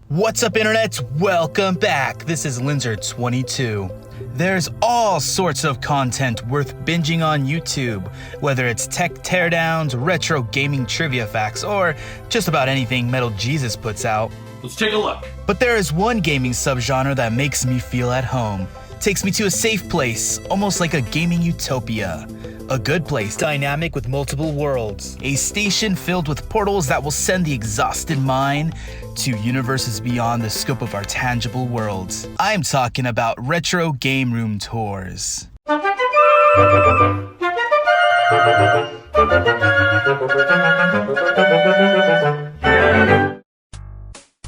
What's up, internet? Welcome back. This is Linzer22. There's all sorts of content worth binging on YouTube, whether it's tech teardowns, retro gaming trivia facts, or just about anything Metal Jesus puts out. Let's take a look. But there is one gaming subgenre that makes me feel at home. Takes me to a safe place, almost like a gaming utopia. A good place, dynamic with multiple worlds. A station filled with portals that will send the exhausted mind to universes beyond the scope of our tangible worlds. I'm talking about retro game room tours.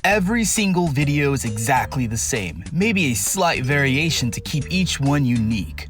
Every single video is exactly the same, maybe a slight variation to keep each one unique.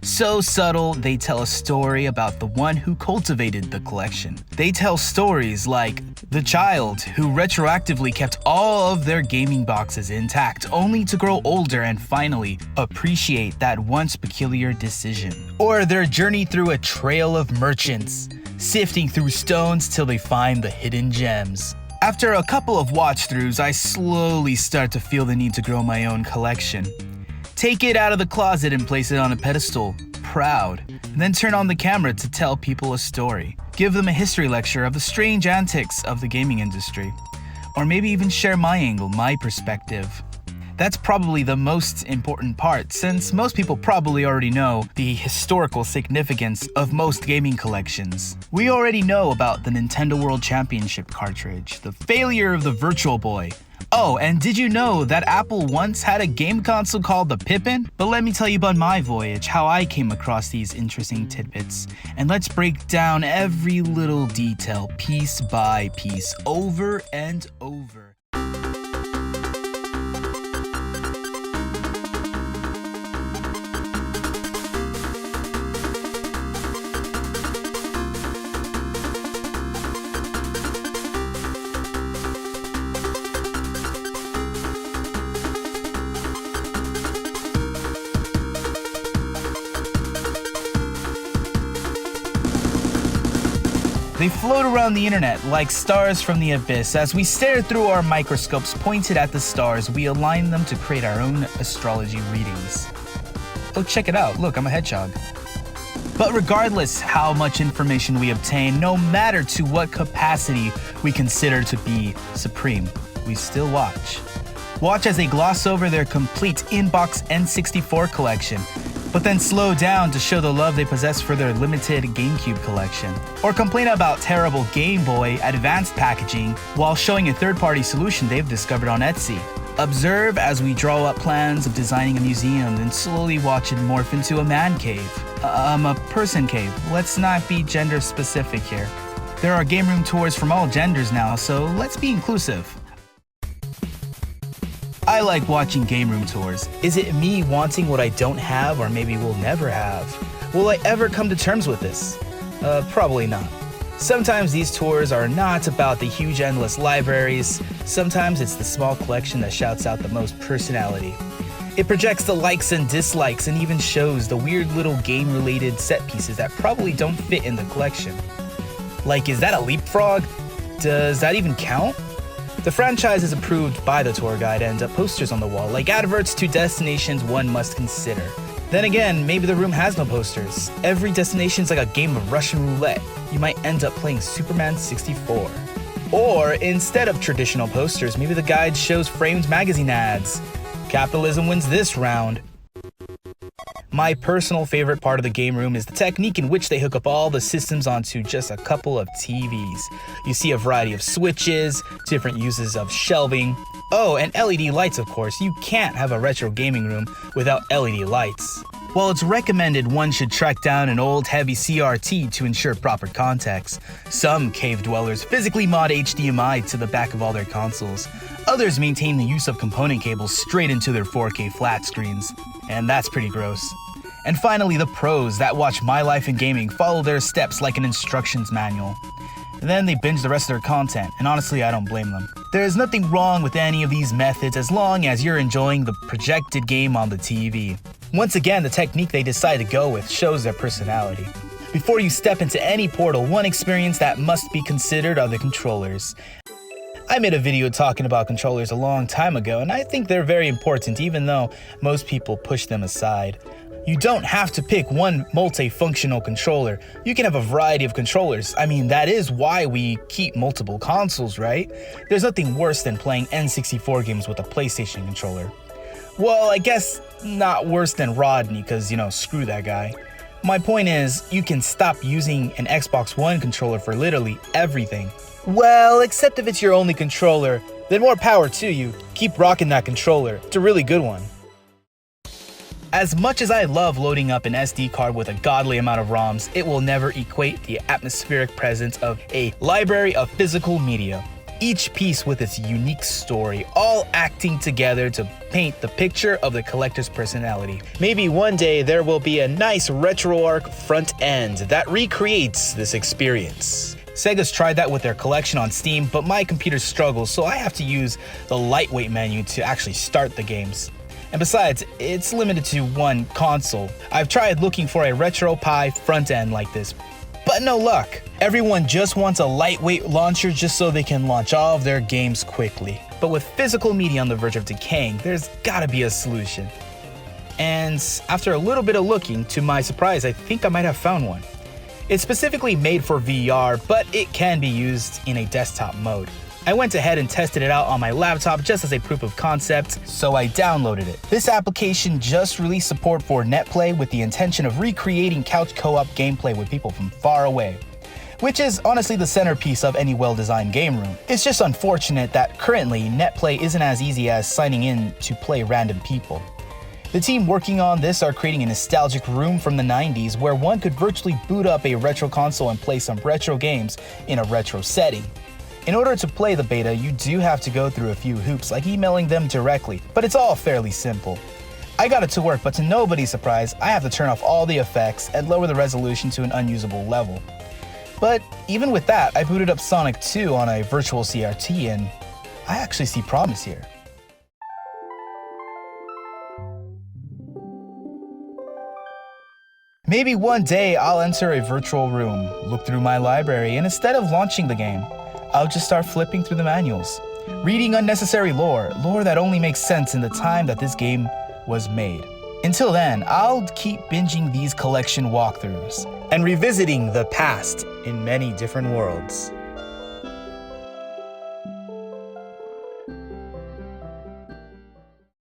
So subtle, they tell a story about the one who cultivated the collection. They tell stories like the child who retroactively kept all of their gaming boxes intact only to grow older and finally appreciate that once peculiar decision. Or their journey through a trail of merchants, sifting through stones till they find the hidden gems. After a couple of watch-throughs, I slowly start to feel the need to grow my own collection. Take it out of the closet and place it on a pedestal, proud, and then turn on the camera to tell people a story. Give them a history lecture of the strange antics of the gaming industry. Or maybe even share my angle, my perspective. That's probably the most important part, since most people probably already know the historical significance of most gaming collections. We already know about the Nintendo World Championship cartridge, the failure of the Virtual Boy. Oh, and did you know that Apple once had a game console called the Pippin? But let me tell you about my voyage, how I came across these interesting tidbits. And let's break down every little detail, piece by piece, over and over. They float around the internet like stars from the abyss. As we stare through our microscopes pointed at the stars, we align them to create our own astrology readings. Oh, check it out. Look, I'm a hedgehog. But regardless how much information we obtain, no matter to what capacity we consider to be supreme, we still watch. Watch as they gloss over their complete inbox N64 collection, but then slow down to show the love they possess for their limited GameCube collection. Or complain about terrible Game Boy Advanced packaging while showing a third-party solution they've discovered on Etsy. Observe as we draw up plans of designing a museum, then slowly watch it morph into a man cave. A person cave. Let's not be gender specific here. There are game room tours from all genders now, so let's be inclusive. I like watching game room tours. Is it me wanting what I don't have or maybe will never have? Will I ever come to terms with this? Probably not. Sometimes these tours are not about the huge endless libraries. Sometimes it's the small collection that shouts out the most personality. It projects the likes and dislikes and even shows the weird little game-related set pieces that probably don't fit in the collection. Like, is that a leapfrog? Does that even count? The franchise is approved by the tour guide and posters on the wall, like adverts to destinations one must consider. Then again, maybe the room has no posters. Every destination's like a game of Russian roulette. You might end up playing Superman 64. Or instead of traditional posters, maybe the guide shows framed magazine ads. Capitalism wins this round. My personal favorite part of the game room is the technique in which they hook up all the systems onto just a couple of TVs. You see a variety of switches, different uses of shelving. Oh, and LED lights, of course. You can't have a retro gaming room without LED lights. While it's recommended one should track down an old heavy CRT to ensure proper context, some cave dwellers physically mod HDMI to the back of all their consoles. Others maintain the use of component cables straight into their 4K flat screens, and that's pretty gross. And finally, the pros that watch My Life in Gaming follow their steps like an instructions manual. And then they binge the rest of their content, and honestly, I don't blame them. There is nothing wrong with any of these methods as long as you're enjoying the projected game on the TV. Once again, the technique they decide to go with shows their personality. Before you step into any portal, one experience that must be considered are the controllers. I made a video talking about controllers a long time ago, and I think they're very important even though most people push them aside. You don't have to pick one multifunctional controller. You can have a variety of controllers. I mean, that is why we keep multiple consoles, right? There's nothing worse than playing N64 games with a PlayStation controller. Well, I guess not worse than Rodney, because, screw that guy. My point is, you can stop using an Xbox One controller for literally everything. Well, except if it's your only controller, then more power to you. Keep rocking that controller. It's a really good one. As much as I love loading up an SD card with a godly amount of ROMs, it will never equate the atmospheric presence of a library of physical media. Each piece with its unique story, all acting together to paint the picture of the collector's personality. Maybe one day there will be a nice RetroArch front end that recreates this experience. Sega's tried that with their collection on Steam, but my computer struggles, so I have to use the lightweight menu to actually start the games. And besides, it's limited to one console. I've tried looking for a RetroPie front end like this, but no luck. Everyone just wants a lightweight launcher just so they can launch all of their games quickly. But with physical media on the verge of decaying, there's gotta be a solution. And after a little bit of looking, to my surprise, I think I might have found one. It's specifically made for VR, but it can be used in a desktop mode. I went ahead and tested it out on my laptop just as a proof of concept, so I downloaded it. This application just released support for NetPlay with the intention of recreating couch co-op gameplay with people from far away, which is honestly the centerpiece of any well-designed game room. It's just unfortunate that currently NetPlay isn't as easy as signing in to play random people. The team working on this are creating a nostalgic room from the 90s where one could virtually boot up a retro console and play some retro games in a retro setting. In order to play the beta, you do have to go through a few hoops like emailing them directly, but it's all fairly simple. I got it to work, but to nobody's surprise, I have to turn off all the effects and lower the resolution to an unusable level. But even with that, I booted up Sonic 2 on a virtual CRT and I actually see promise here. Maybe one day I'll enter a virtual room, look through my library, and instead of launching the game, I'll just start flipping through the manuals, reading unnecessary lore that only makes sense in the time that this game was made. Until then, I'll keep binging these collection walkthroughs and revisiting the past in many different worlds.